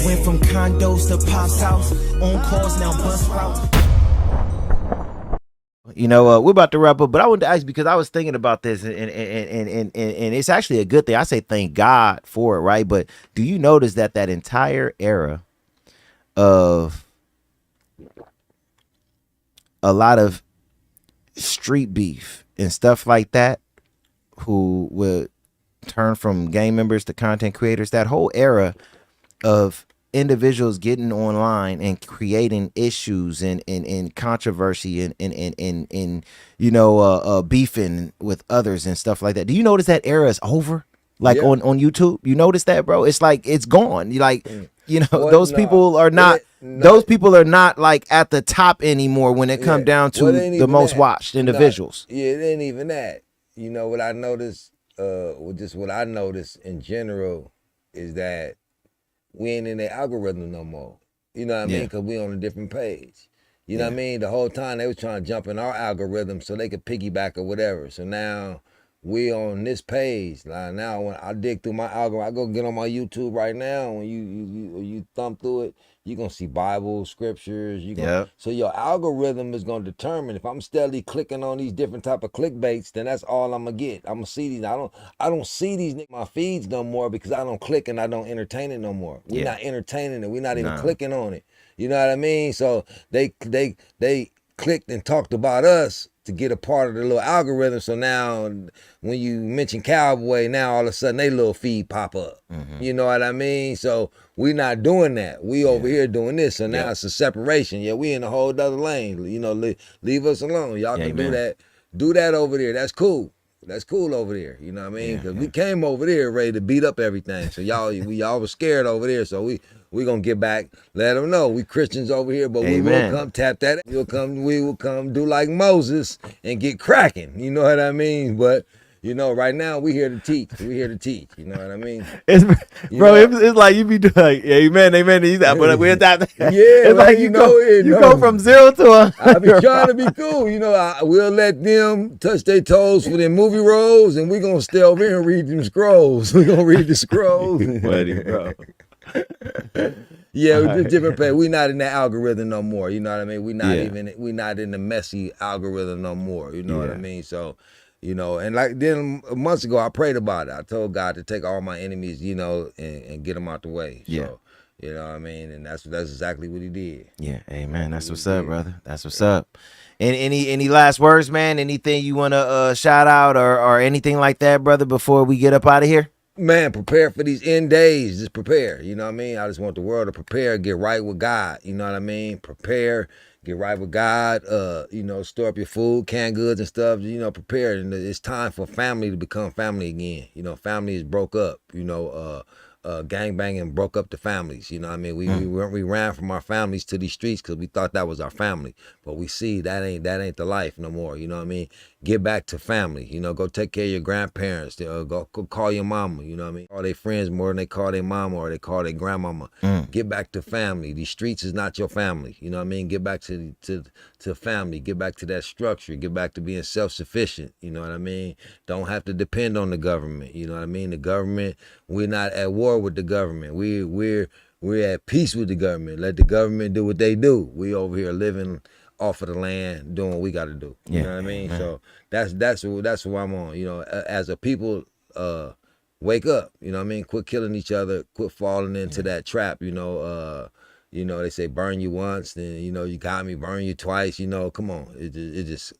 Went from condos to Pop's house. On calls now bus routes. You know, we're about to wrap up, but I wanted to ask because I was thinking about this, and it's actually a good thing. I say thank God for it, right? But do you notice that entire era of a lot of street beef and stuff like that, who would turn from gang members to content creators, that whole era of individuals getting online and creating issues and controversy and you know, beefing with others and stuff like that. Do you notice that era is over? Like on YouTube, you notice that, bro? It's like it's gone. You like, you know, those people are not. Those people are not like at the top anymore when it comes down to the most watched individuals. Yeah, it ain't even that. You know what I noticed? Just what I noticed in general is that we ain't in the algorithm no more. You know what I mean? Because we on a different page. You know what I mean? The whole time they was trying to jump in our algorithm so they could piggyback or whatever. So now we on this page. Like now when I dig through my algorithm, I go get on my YouTube right now. When you thumb through it, you're gonna see Bible scriptures. So your algorithm is gonna determine if I'm steadily clicking on these different type of clickbaits, then that's all I'm gonna get. I'm gonna see these. I don't see these my feeds no more because I don't click and I don't entertain it no more. We're not entertaining it. We're not even clicking on it. You know what I mean? So they clicked and talked about us to get a part of the little algorithm. So now when you mention Cowboy, now all of a sudden they little feed pop up. You know what I mean? So we not doing that. We over here doing this. So now it's a separation. Yeah, we in a whole other lane. You know, leave us alone. Y'all can do that. Do that over there. That's cool. That's cool over there. You know what I mean? Because we came over there ready to beat up everything. So y'all was scared over there. So we gonna get back, let them know we Christians over here, but we will come tap that. We will come do like Moses and get cracking. You know what I mean? But you know, right now we here to teach. We here to teach. You know what I mean? It's like you be doing like, amen. But we're that. It's like you go from 0 to 100. I be trying to be cool. You know, we'll let them touch their toes for their movie roles, and we gonna stay over here and read them scrolls. We gonna read the scrolls. Buddy, bro. Yeah, we're different page. We not in that algorithm no more. You know what I mean? We not in the messy algorithm no more. You know what I mean? So, you know, and like then months ago I prayed about it. I told God to take all my enemies, you know, and get them out the way. So, you know what I mean? And that's exactly what he did. Yeah, amen. That's what's up, brother. That's what's up. And any last words, man? Anything you wanna shout out or anything like that, brother, before we get up out of here? Man, prepare for these end days. Just prepare. You know what I mean? I just want the world to prepare, get right with God. You know what I mean? Prepare, get right with God. You know, store up your food, canned goods and stuff. You know, prepare. And it's time for family to become family again. You know, family is broke up. You know, gangbanging broke up the families. You know what I mean? We ran from our families to these streets because we thought that was our family. But we see that ain't the life no more. You know what I mean? Get back to family. You know, go take care of your grandparents. Go call your mama. You know what I mean? Call their friends more than they call their mama or they call their grandmama. Get back to family. These streets is not your family. You know what I mean? Get back to family. Get back to that structure. Get back to being self-sufficient. You know what I mean? Don't have to depend on the government. You know what I mean? The government, we're not at war with the government. We're at peace with the government. Let the government do what they do. We over here living off of the land, doing what we got to do. You know what I mean? Man. So that's what I'm on. You know, as a people, wake up. You know what I mean? Quit killing each other. Quit falling into that trap. You know, they say burn you once, then you know you got me. Burn you twice. You know, come on. It just.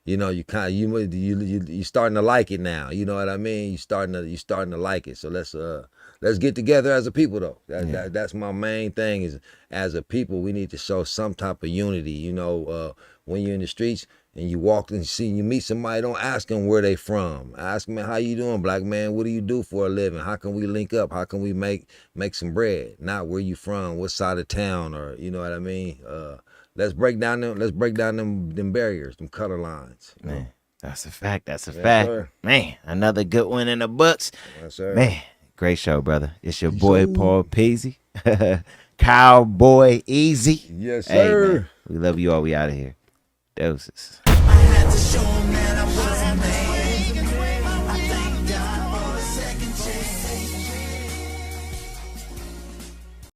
You know, you starting to like it now. You know what I mean? You starting to like it. So let's get together as a people though. That's my main thing is as a people we need to show some type of unity. You know, when you're in the streets and you walk and you meet somebody, don't ask them where they from. Ask them, how you doing, black man? What do you do for a living? How can we link up? How can we make some bread? Not where you from, what side of town, or you know what I mean? Let's break down them barriers, them color lines. Man, that's a fact. That's a fact. Sir. Man, another good one in the books. Yes, sir. Man, great show, brother. It's your boy Paul Peasy. Cowboy Easy. Yes, sir. Hey, we love you all. We out of here. Doses. I had to show 'em that I wasn't